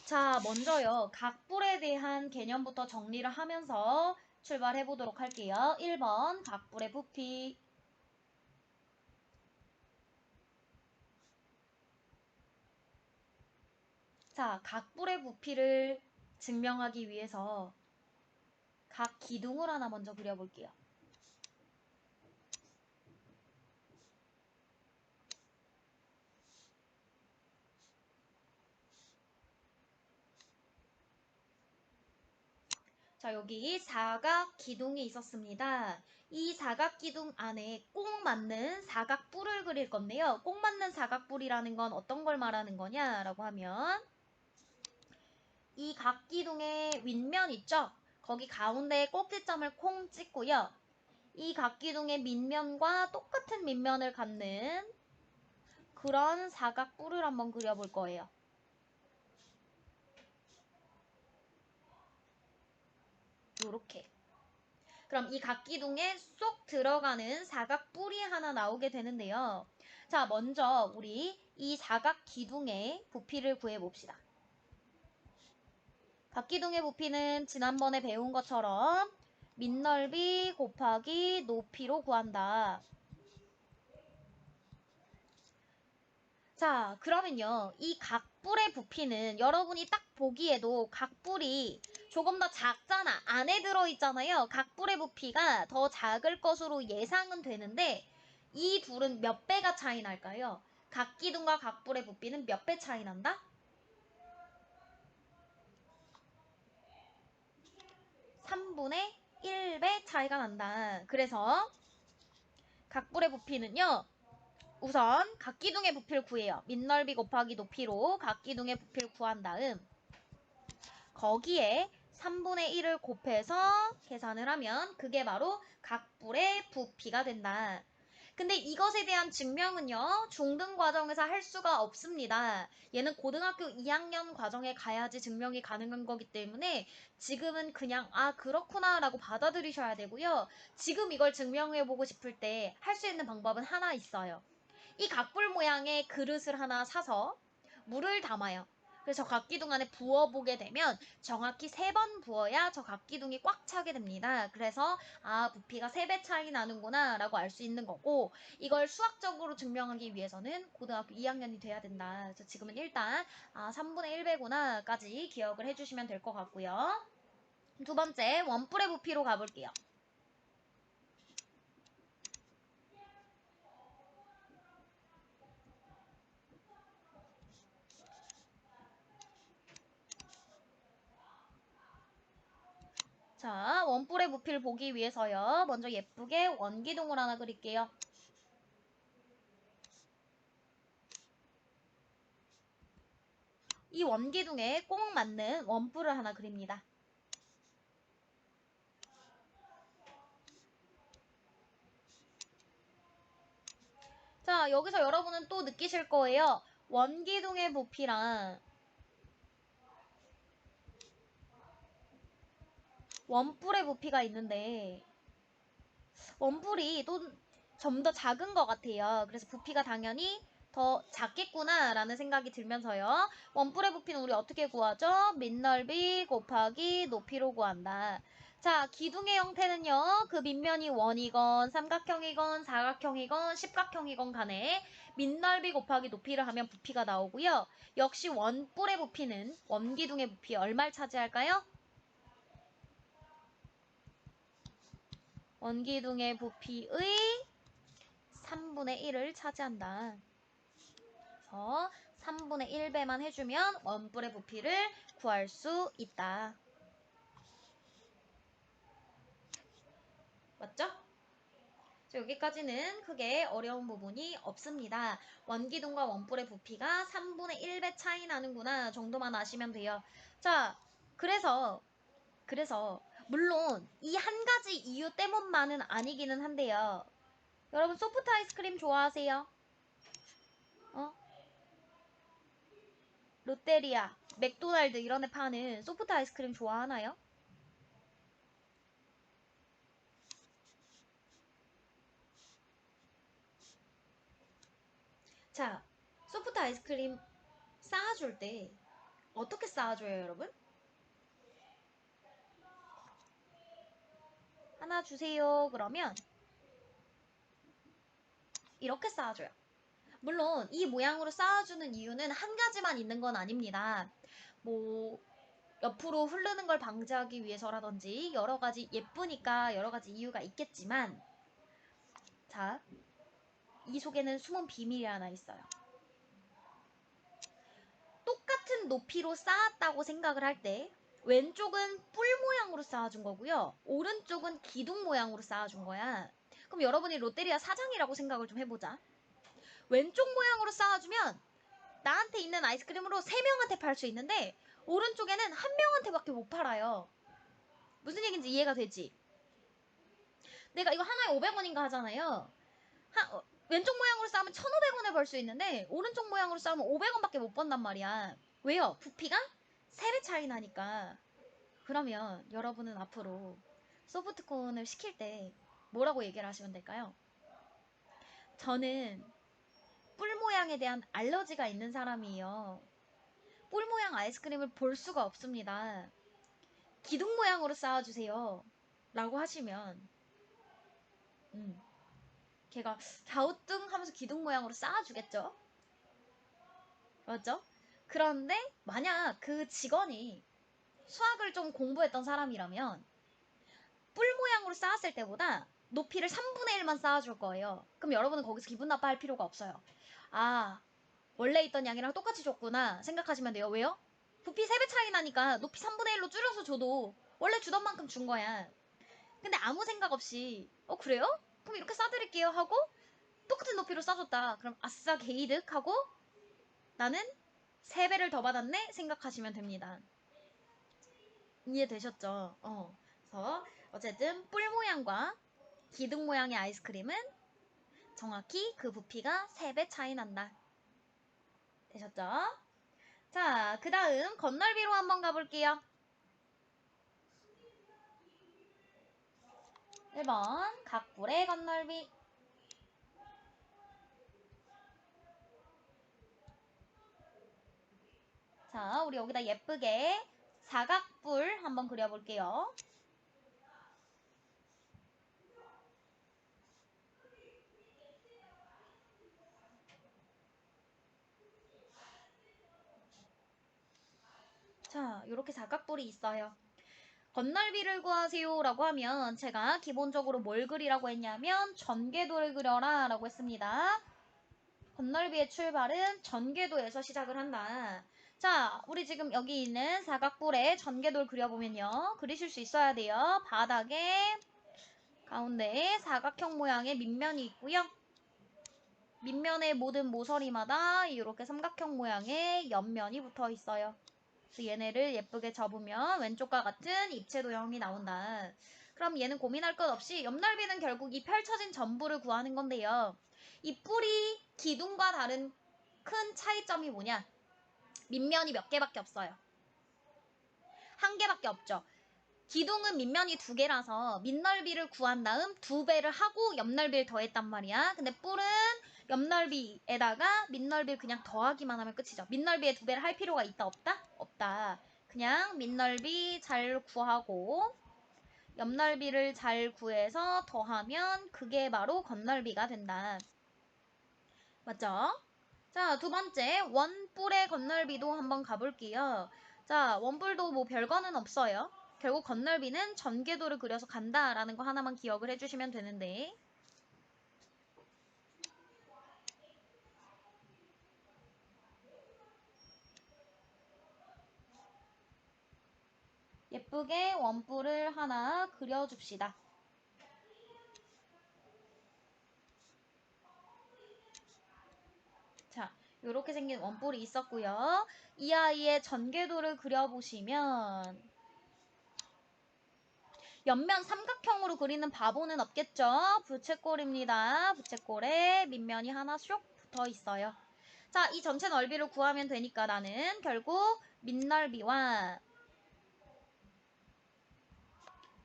자, 먼저요. 각불에 대한 개념부터 정리를 하면서 출발해 보도록 할게요. 1번 각불의 부피. 자, 각불의 부피를 증명하기 위해서 각 기둥을 하나 먼저 그려볼게요. 자, 여기 사각 기둥이 있었습니다. 이 사각 기둥 안에 꼭 맞는 사각뿔을 그릴 건데요. 꼭 맞는 사각뿔이라는 건 어떤 걸 말하는 거냐라고 하면 이 각 기둥의 윗면 있죠? 거기 가운데에 꼭지점을 콩 찍고요. 이 각 기둥의 밑면과 똑같은 밑면을 갖는 그런 사각뿔을 한번 그려볼 거예요. 요렇게. 그럼 이 각기둥에 쏙 들어가는 사각뿔이 하나 나오게 되는데요. 자, 먼저 우리 이 사각기둥의 부피를 구해봅시다. 각기둥의 부피는 지난번에 배운 것처럼 밑넓이 곱하기 높이로 구한다. 자, 그러면요. 이 각뿔의 부피는 여러분이 딱 보기에도 각뿔이 조금 더 작잖아. 안에 들어있잖아요. 각뿔의 부피가 더 작을 것으로 예상은 되는데 이 둘은 몇 배가 차이 날까요? 각기둥과 각뿔의 부피는 몇 배 차이 난다? 3분의 1배 차이가 난다. 그래서 각뿔의 부피는요. 우선 각기둥의 부피를 구해요. 밑넓이 곱하기 높이로 각기둥의 부피를 구한 다음 거기에 3분의 1을 곱해서 계산을 하면 그게 바로 각불의 부피가 된다. 근데 이것에 대한 증명은요. 중등 과정에서 할 수가 없습니다. 얘는 고등학교 2학년 과정에 가야지 증명이 가능한 거기 때문에 지금은 그냥 아 그렇구나 라고 받아들이셔야 되고요. 지금 이걸 증명해보고 싶을 때 할 수 있는 방법은 하나 있어요. 이 각불 모양의 그릇을 하나 사서 물을 담아요. 그래서 저 각기둥 안에 부어보게 되면 정확히 3번 부어야 저 각기둥이 꽉 차게 됩니다. 그래서 아 부피가 3배 차이 나는구나 라고 알 수 있는 거고 이걸 수학적으로 증명하기 위해서는 고등학교 2학년이 돼야 된다. 그래서 지금은 일단 3분의 1배구나 까지 기억을 해주시면 될 것 같고요. 두 번째 원뿔의 부피로 가볼게요. 자, 원뿔의 부피를 보기 위해서요. 먼저 예쁘게 원기둥을 하나 그릴게요. 이 원기둥에 꼭 맞는 원뿔을 하나 그립니다. 자, 여기서 여러분은 또 느끼실 거예요. 원기둥의 부피랑 원뿔의 부피가 있는데 원뿔이 또 좀 더 작은 것 같아요. 그래서 부피가 당연히 더 작겠구나라는 생각이 들면서요. 원뿔의 부피는 우리 어떻게 구하죠? 밑넓이 곱하기 높이로 구한다. 자, 기둥의 형태는요. 그 밑면이 원이건 삼각형이건 사각형이건 십각형이건 간에 밑넓이 곱하기 높이를 하면 부피가 나오고요. 역시 원뿔의 부피는 원기둥의 부피 얼마를 차지할까요? 원기둥의 부피의 3분의 1을 차지한다. 그래서 3분의 1배만 해주면 원뿔의 부피를 구할 수 있다. 맞죠? 여기까지는 크게 어려운 부분이 없습니다. 원기둥과 원뿔의 부피가 3분의 1배 차이 나는구나 정도만 아시면 돼요. 자, 그래서 물론 이 한 가지 이유 때문만은 아니기는 한데요. 여러분 소프트 아이스크림 좋아하세요? 어? 롯데리아, 맥도날드 이런 데 파는 소프트 아이스크림 좋아하나요? 자, 소프트 아이스크림 쌓아줄 때 어떻게 쌓아줘요, 여러분? 하나 주세요. 그러면 이렇게 쌓아줘요. 물론 이 모양으로 쌓아주는 이유는 한 가지만 있는 건 아닙니다. 뭐 옆으로 흐르는 걸 방지하기 위해서라든지 여러 가지 예쁘니까 여러 가지 이유가 있겠지만 자, 이 속에는 숨은 비밀이 하나 있어요. 똑같은 높이로 쌓았다고 생각을 할 때 왼쪽은 뿔 모양으로 쌓아준 거고요. 오른쪽은 기둥 모양으로 쌓아준 거야. 그럼 여러분이 롯데리아 사장이라고 생각을 좀 해보자. 왼쪽 모양으로 쌓아주면 나한테 있는 아이스크림으로 3명한테 팔 수 있는데 오른쪽에는 1명한테밖에 못 팔아요. 무슨 얘기인지 이해가 되지? 내가 이거 하나에 500원인가 하잖아요. 왼쪽 모양으로 쌓으면 1,500원을 벌 수 있는데 오른쪽 모양으로 쌓으면 500원밖에 못 번단 말이야. 왜요? 부피가 3배 차이 나니까. 그러면 여러분은 앞으로 소프트콘을 시킬 때 뭐라고 얘기를 하시면 될까요? 저는 뿔 모양에 대한 알러지가 있는 사람이에요. 뿔 모양 아이스크림을 볼 수가 없습니다. 기둥 모양으로 쌓아주세요. 라고 하시면 걔가 갸우뚱 하면서 기둥 모양으로 쌓아주겠죠? 맞죠? 그런데 만약 그 직원이 수학을 좀 공부했던 사람이라면 뿔 모양으로 쌓았을 때보다 높이를 3분의 1만 쌓아줄 거예요. 그럼 여러분은 거기서 기분 나빠할 필요가 없어요. 아, 원래 있던 양이랑 똑같이 줬구나 생각하시면 돼요. 왜요? 부피 3배 차이 나니까 높이 3분의 1로 줄여서 줘도 원래 주던 만큼 준 거야. 근데 아무 생각 없이 그래요? 그럼 이렇게 싸드릴게요 하고 똑같은 높이로 싸줬다. 그럼 아싸 게이득 하고 나는 3배를 더 받았네 생각하시면 됩니다. 이해되셨죠? 그래서 어쨌든 뿔 모양과 기둥 모양의 아이스크림은 정확히 그 부피가 3배 차이 난다. 되셨죠? 자, 그 다음 건널비로 한번 가볼게요. 1번 각불의 건널비. 자, 우리 여기다 예쁘게 사각뿔 한번 그려볼게요. 자, 이렇게 사각뿔이 있어요. 건널비를 구하세요 라고 하면 제가 기본적으로 뭘 그리라고 했냐면 전개도를 그려라 라고 했습니다. 건널비의 출발은 전개도에서 시작을 한다. 자, 우리 지금 여기 있는 사각뿔에 전개도를 그려보면요. 그리실 수 있어야 돼요. 바닥에 가운데에 사각형 모양의 밑면이 있고요. 밑면의 모든 모서리마다 이렇게 삼각형 모양의 옆면이 붙어 있어요. 그래서 얘네를 예쁘게 접으면 왼쪽과 같은 입체 도형이 나온다. 그럼 얘는 고민할 것 없이 옆넓이는 결국 이 펼쳐진 전부를 구하는 건데요. 이 뿔이 기둥과 다른 큰 차이점이 뭐냐? 밑면이 몇 개밖에 없어요. 한 개밖에 없죠. 기둥은 밑면이 2개라서 밑넓이를 구한 다음 2배를 하고 옆넓이를 더했단 말이야. 근데 뿔은 옆넓이에다가 밑넓이를 그냥 더하기만 하면 끝이죠. 밑넓이에 2배를 할 필요가 있다 없다? 없다. 그냥 밑넓이 잘 구하고 옆넓이를 잘 구해서 더하면 그게 바로 건넓이가 된다. 맞죠? 자, 두 번째 원뿔의 건넓이도 한번 가볼게요. 자, 원뿔도 뭐 별거는 없어요. 결국 건널비는 전개도를 그려서 간다라는 거 하나만 기억을 해주시면 되는데 예쁘게 원뿔을 하나 그려줍시다. 자, 이렇게 생긴 원뿔이 있었고요. 이 아이의 전개도를 그려보시면 옆면 삼각형으로 그리는 바보는 없겠죠? 부채꼴입니다. 부채꼴에 밑면이 하나 쏙 붙어 있어요. 자, 이 전체 넓이를 구하면 되니까 나는 결국 밑넓이와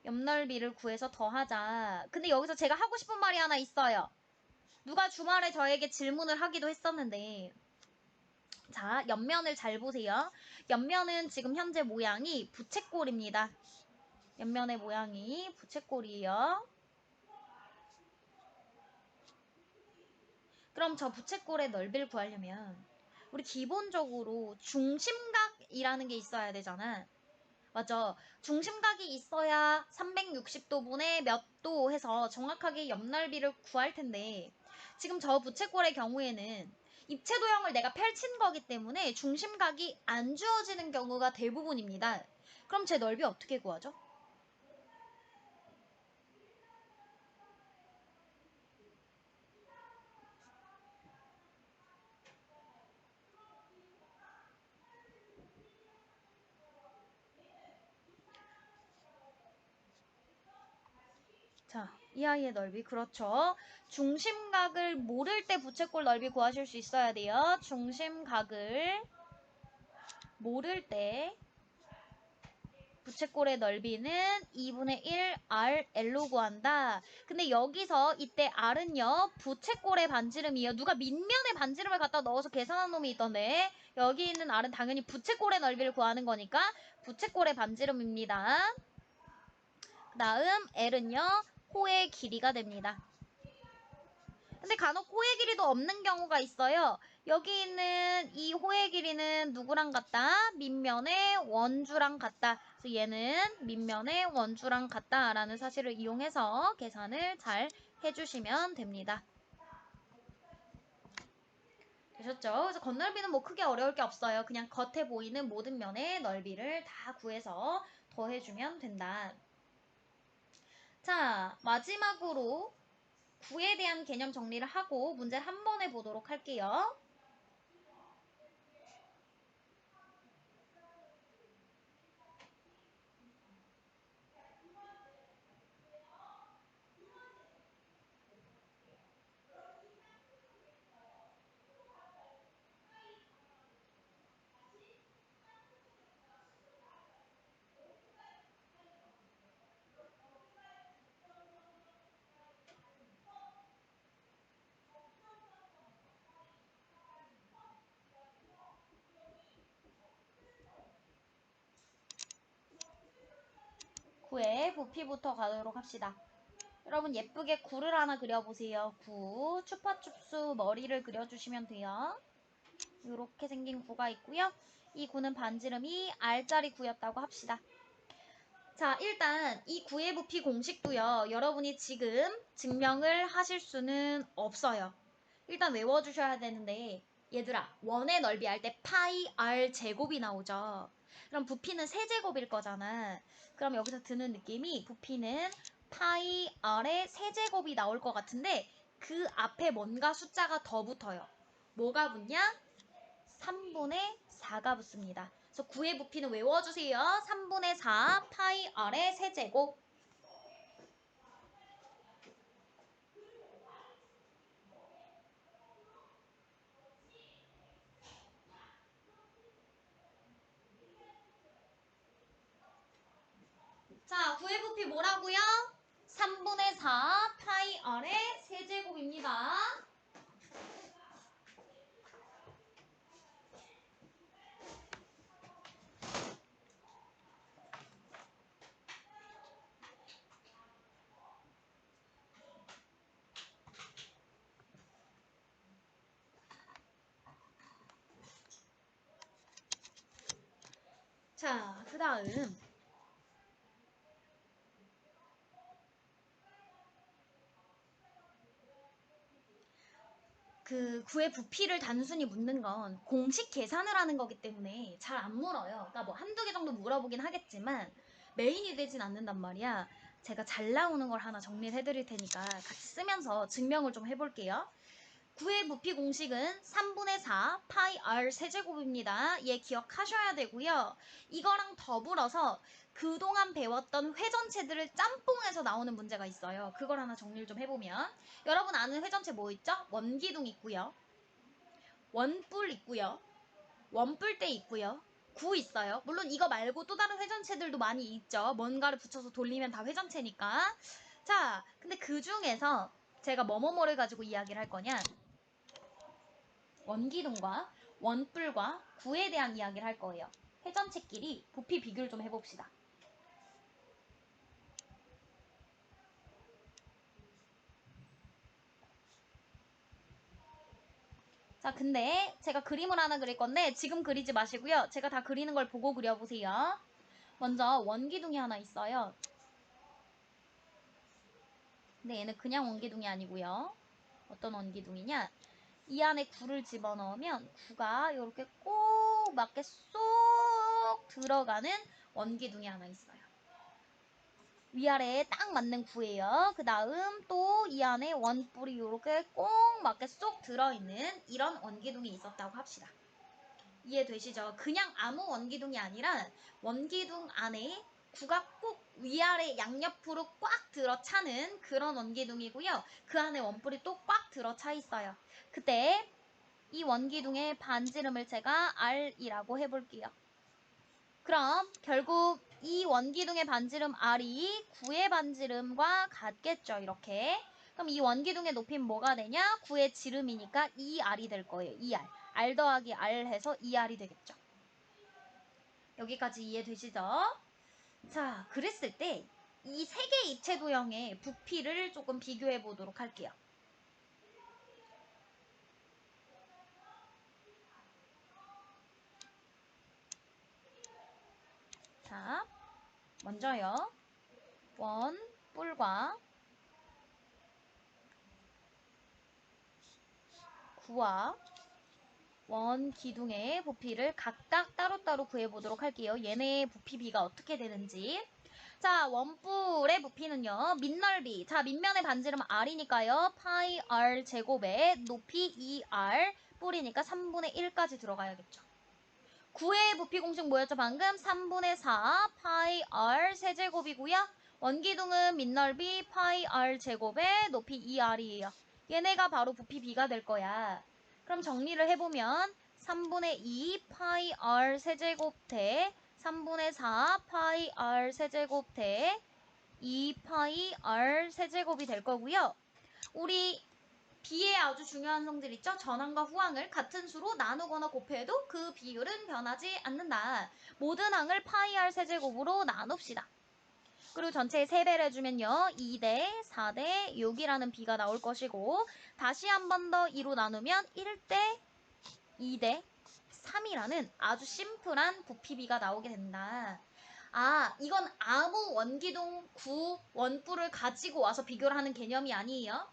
옆넓이를 구해서 더하자. 근데 여기서 제가 하고 싶은 말이 하나 있어요. 누가 주말에 저에게 질문을 하기도 했었는데 자, 옆면을 잘 보세요. 옆면은 지금 현재 모양이 부채꼴입니다. 옆면의 모양이 부채꼴이에요. 그럼 저 부채꼴의 넓이를 구하려면 우리 기본적으로 중심각이라는 게 있어야 되잖아. 맞아. 중심각이 있어야 360도분의 몇 도 해서 정확하게 옆넓이를 구할 텐데 지금 저 부채꼴의 경우에는 입체 도형을 내가 펼친 거기 때문에 중심각이 안 주어지는 경우가 대부분입니다. 그럼 제 넓이 어떻게 구하죠? 자, 이 아이의 넓이 그렇죠. 중심각을 모를 때 부채꼴 넓이 구하실 수 있어야 돼요. 중심각을 모를 때 부채꼴의 넓이는 2분의 1 RL로 구한다. 근데 여기서 이때 R은요. 부채꼴의 반지름이에요. 누가 밑면에 반지름을 갖다 넣어서 계산한 놈이 있던데 여기 있는 R은 당연히 부채꼴의 넓이를 구하는 거니까 부채꼴의 반지름입니다. 그 다음 L은요. 호의 길이가 됩니다. 근데 간혹 호의 길이도 없는 경우가 있어요. 여기 있는 이 호의 길이는 누구랑 같다? 밑면의 원주랑 같다. 그래서 얘는 밑면의 원주랑 같다라는 사실을 이용해서 계산을 잘 해주시면 됩니다. 되셨죠? 그래서 건널비는 뭐 크게 어려울 게 없어요. 그냥 겉에 보이는 모든 면의 넓이를 다 구해서 더해주면 된다. 자, 마지막으로 구에 대한 개념 정리를 하고 문제 한 번 해보도록 할게요. 구의 부피부터 가도록 합시다. 여러분 예쁘게 구를 하나 그려보세요. 구, 추파춥수 머리를 그려주시면 돼요. 이렇게 생긴 구가 있고요. 이 구는 반지름이 R짜리 구였다고 합시다. 자, 일단 이 구의 부피 공식도요. 여러분이 지금 증명을 하실 수는 없어요. 일단 외워주셔야 되는데 얘들아, 원의 넓이 할 때 파이 R 제곱이 나오죠. 그럼 부피는 세제곱일 거잖아. 그럼 여기서 드는 느낌이 부피는 파이 R의 세제곱이 나올 것 같은데 그 앞에 뭔가 숫자가 더 붙어요. 뭐가 붙냐? 3분의 4가 붙습니다. 그래서 9의 부피는 외워주세요. 3분의 4 파이 R의 세제곱. 자, 9의 부피 뭐라고요? 3분의 4 파이 R의 세제곱입니다. 자, 그 다음 그 구의 부피를 단순히 묻는 건 공식 계산을 하는 거기 때문에 잘 안 물어요. 그러니까 뭐 한두 개 정도 물어보긴 하겠지만 메인이 되진 않는단 말이야. 제가 잘 나오는 걸 하나 정리를 해드릴 테니까 같이 쓰면서 증명을 좀 해볼게요. 9의 부피 공식은 3분의 4 파이 R 세제곱입니다. 얘 기억하셔야 되고요. 이거랑 더불어서 그동안 배웠던 회전체들을 짬뽕해서 나오는 문제가 있어요. 그걸 하나 정리를 좀 해보면 여러분 아는 회전체 뭐 있죠? 원기둥 있고요. 원뿔 있고요. 원뿔대 있고요. 구 있어요. 물론 이거 말고 또 다른 회전체들도 많이 있죠. 뭔가를 붙여서 돌리면 다 회전체니까. 자, 근데 그 중에서 제가 뭐뭐뭐를 가지고 이야기를 할 거냐? 원기둥과 원뿔과 구에 대한 이야기를 할 거예요. 회전체끼리 부피 비교를 좀 해봅시다. 자, 근데 제가 그림을 하나 그릴 건데 지금 그리지 마시고요. 제가 다 그리는 걸 보고 그려보세요. 먼저 원기둥이 하나 있어요. 근데 얘는 그냥 원기둥이 아니고요. 어떤 원기둥이냐? 이 안에 구를 집어넣으면 구가 이렇게 꼭 맞게 쏙 들어가는 원기둥이 하나 있어요. 위아래에 딱 맞는 구예요. 그 다음 또 이 안에 원뿔이 이렇게 꼭 맞게 쏙 들어있는 이런 원기둥이 있었다고 합시다. 이해되시죠? 그냥 아무 원기둥이 아니라 원기둥 안에 구가 꼭 위아래 양옆으로 꽉 들어차는 그런 원기둥이고요. 그 안에 원뿔이 또 꽉 들어차 있어요. 그때 이 원기둥의 반지름을 제가 R이라고 해볼게요. 그럼 결국 이 원기둥의 반지름 R이 구의 반지름과 같겠죠. 이렇게. 그럼 이 원기둥의 높이는 뭐가 되냐? 구의 지름이니까 2R이 될 거예요. 2R. R 더하기 R 해서 2R이 되겠죠. 여기까지 이해되시죠? 자, 그랬을 때 이 세 개의 입체 도형의 부피를 조금 비교해 보도록 할게요. 자, 먼저요. 원, 뿔과 구와 원 기둥의 부피를 각각 따로따로 구해보도록 할게요. 얘네의 부피비가 어떻게 되는지. 자, 원뿔의 부피는요. 밑넓이. 자, 밑면의 반지름 R이니까요. 파이 R 제곱에 높이 2R, 뿔이니까 3분의 1까지 들어가야겠죠. 구의 부피 공식 뭐였죠? 방금 3분의 4 파이 R 세제곱이고요. 원기둥은 밑넓이 파이 R 제곱에 높이 2R이에요. 얘네가 바로 부피 B가 될 거야. 그럼 정리를 해보면 3분의 2 파이 R 세제곱 대 3분의 4 파이 R 세제곱 대 2 파이 R 세제곱이 될 거고요. 우리 B의 아주 중요한 성질 있죠? 전항과 후항을 같은 수로 나누거나 곱해도 그 비율은 변하지 않는다. 모든 항을 파이 R 세제곱으로 나눕시다. 그리고 전체에 3배를 해주면요. 2대 4대 6이라는 B가 나올 것이고 다시 한 번 더 2로 나누면 1대 2대 3이라는 아주 심플한 부피 B가 나오게 된다. 아, 이건 아무 원기둥 구 원뿔을 가지고 와서 비교를 하는 개념이 아니에요.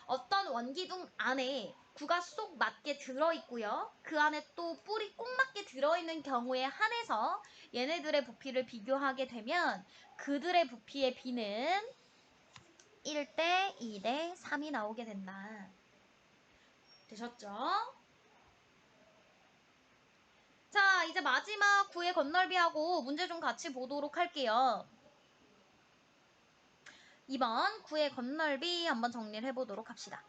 어떤 원기둥 안에 구가 쏙 맞게 들어있고요. 그 안에 또 뿔이 꼭 맞게 들어있는 경우에 한해서 얘네들의 부피를 비교하게 되면 그들의 부피의 비는 1대 2대 3이 나오게 된다. 되셨죠? 자, 이제 마지막 구의 건널비하고 문제 좀 같이 보도록 할게요. 2번 구의 건널비 한번 정리를 해보도록 합시다.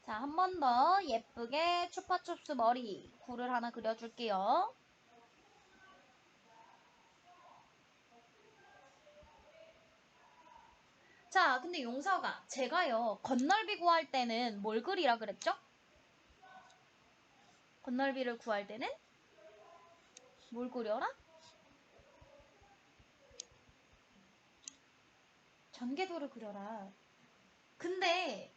자, 한 번 더 예쁘게 추파춥스 머리 구를 하나 그려줄게요. 자, 근데 용서가 제가요 건널비 구할 때는 뭘 그리라 그랬죠? 건널비를 구할 때는 뭘 그려라? 전개도를 그려라. 근데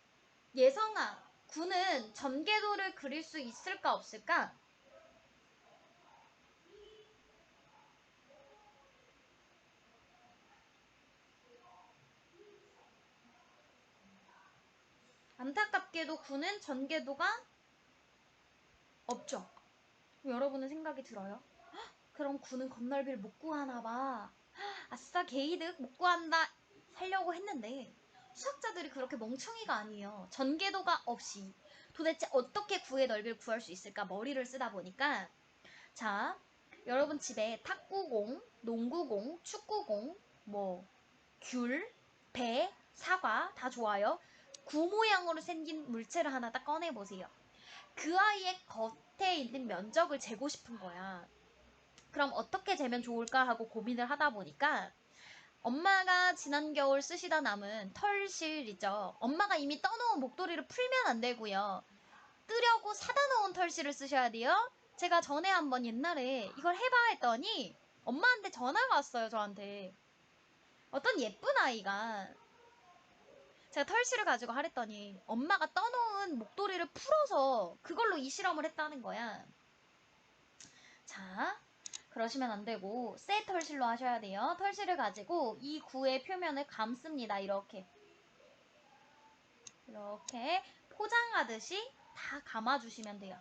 예성아, 구는 전개도를 그릴 수 있을까 없을까? 안타깝게도 구는 전개도가 없죠. 여러분은 생각이 들어요? 그럼 구는 건널비를 못 구하나 봐. 아싸 개이득 못 구한다 살려고 했는데 수학자들이 그렇게 멍청이가 아니에요. 전개도가 없이 도대체 어떻게 구의 넓이를 구할 수 있을까 머리를 쓰다 보니까 자 여러분 집에 탁구공, 농구공, 축구공, 뭐 귤, 배, 사과 다 좋아요. 구 모양으로 생긴 물체를 하나 딱 꺼내보세요. 그 아이의 겉에 있는 면적을 재고 싶은 거야. 그럼 어떻게 재면 좋을까 하고 고민을 하다 보니까 엄마가 지난 겨울 쓰시다 남은 털실이죠. 엄마가 이미 떠놓은 목도리를 풀면 안 되고요. 뜨려고 사다 놓은 털실을 쓰셔야 돼요. 제가 전에 한번 옛날에 이걸 해봐 했더니 엄마한테 전화가 왔어요, 저한테. 어떤 예쁜 아이가 제가 털실을 가지고 하랬더니 엄마가 떠놓은 목도리를 풀어서 그걸로 이 실험을 했다는 거야. 자, 그러시면 안 되고 새 털실로 하셔야 돼요. 털실을 가지고 이 구의 표면을 감습니다. 이렇게 포장하듯이 다 감아주시면 돼요.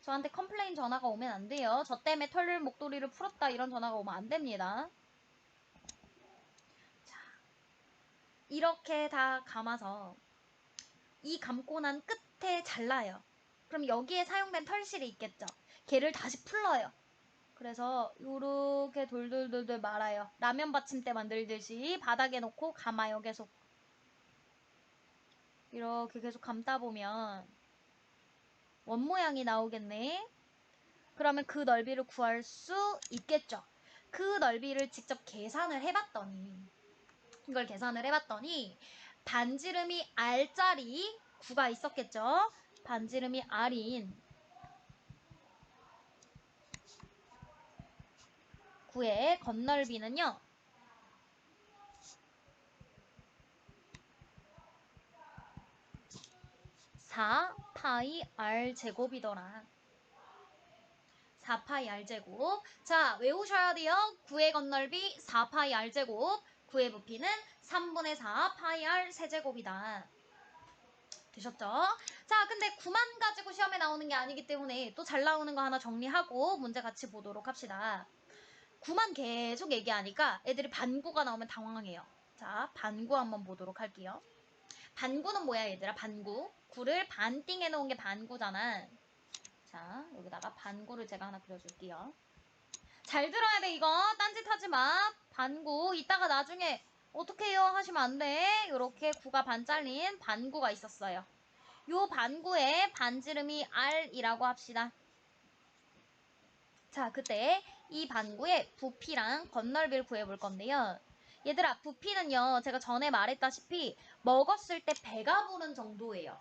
저한테 컴플레인 전화가 오면 안 돼요. 저 때문에 털 목도리를 풀었다 이런 전화가 오면 안 됩니다. 자, 이렇게 다 감아서 이 감고 난 끝에 잘라요. 그럼 여기에 사용된 털실이 있겠죠. 걔를 다시 풀러요. 그래서 요렇게 돌돌돌돌 말아요. 라면 받침대 만들듯이 바닥에 놓고 감아요. 계속. 이렇게 계속 감다 보면 원 모양이 나오겠네. 그러면 그 넓이를 구할 수 있겠죠. 그 넓이를 직접 계산을 해봤더니 이걸 계산을 해봤더니 반지름이 R짜리 구가 있었겠죠. 반지름이 R인 구의 건널비는요. 4파이 R제곱이더라. 4파이 R제곱. 자, 외우셔야 돼요. 9의 건널비 4파이 R제곱. 9의 부피는 3분의 4 파이 R 세제곱이다. 되셨죠? 자, 근데 9만 가지고 시험에 나오는 게 아니기 때문에 또 잘 나오는 거 하나 정리하고 문제 같이 보도록 합시다. 9만 계속 얘기하니까 애들이 반구가 나오면 당황해요. 자, 반구 한번 보도록 할게요. 반구는 뭐야, 얘들아? 반구. 9를 반띵 해놓은 게 반구잖아. 자, 여기다가 반구를 제가 하나 그려줄게요. 잘 들어야 돼, 이거. 딴짓하지 마. 반구. 이따가 나중에 어떻게 해요? 하시면 안 돼. 이렇게 구가 반 잘린 반구가 있었어요. 요 반구의 반지름이 R이라고 합시다. 자, 그때 이 반구의 부피랑 건널비를 구해볼 건데요. 얘들아, 부피는요, 제가 전에 말했다시피 먹었을 때 배가 부른 정도예요.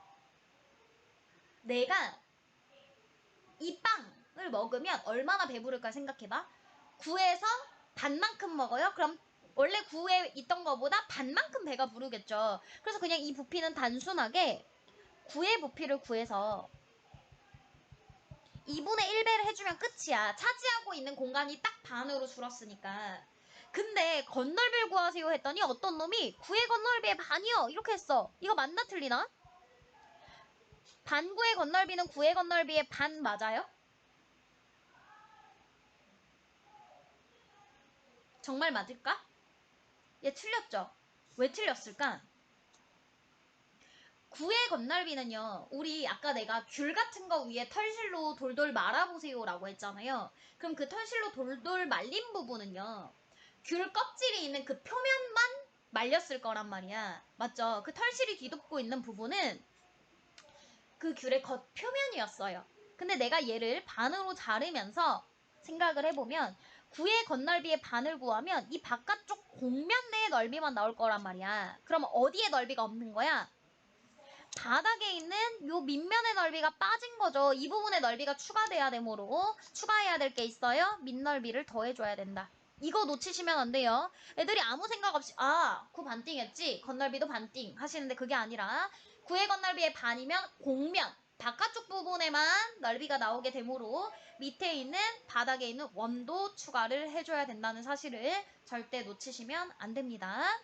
내가 이 빵을 먹으면 얼마나 배부를까 생각해봐. 9에서 반만큼 먹어요? 그럼 원래 9에 있던 거보다 반만큼 배가 부르겠죠. 그래서 그냥 이 부피는 단순하게 9의 부피를 구해서 2분의 1배를 해주면 끝이야. 차지하고 있는 공간이 딱 반으로 줄었으니까. 근데 건널비를 구하세요 했더니 어떤 놈이 9의 건널비의 반이요 이렇게 했어. 이거 맞나 틀리나? 반구의 건널비는 9의 건널비의 반 맞아요? 정말 맞을까? 얘 틀렸죠? 왜 틀렸을까? 9의 건널비는요. 우리 아까 내가 귤 같은 거 위에 털실로 돌돌 말아보세요 라고 했잖아요. 그럼 그 털실로 돌돌 말린 부분은요. 귤 껍질이 있는 그 표면만 말렸을 거란 말이야. 맞죠? 그 털실이 뒤덮고 있는 부분은 그 귤의 겉표면이었어요. 근데 내가 얘를 반으로 자르면서 생각을 해보면 9의 건널비의 반을 구하면 이 바깥쪽 공면 내의 넓이만 나올 거란 말이야. 그럼 어디에 넓이가 없는 거야? 바닥에 있는 요 밑면의 넓이가 빠진 거죠. 이 부분의 넓이가 추가돼야 되므로 추가해야 될 게 있어요. 밑넓이를 더해줘야 된다. 이거 놓치시면 안 돼요. 애들이 아무 생각 없이 9 반띵했지? 건널비도 반띵 하시는데 그게 아니라 9의 건널비의 반이면 공면 바깥쪽 부분에만 넓이가 나오게 되므로 밑에 있는 바닥에 있는 원도 추가를 해줘야 된다는 사실을 절대 놓치시면 안 됩니다.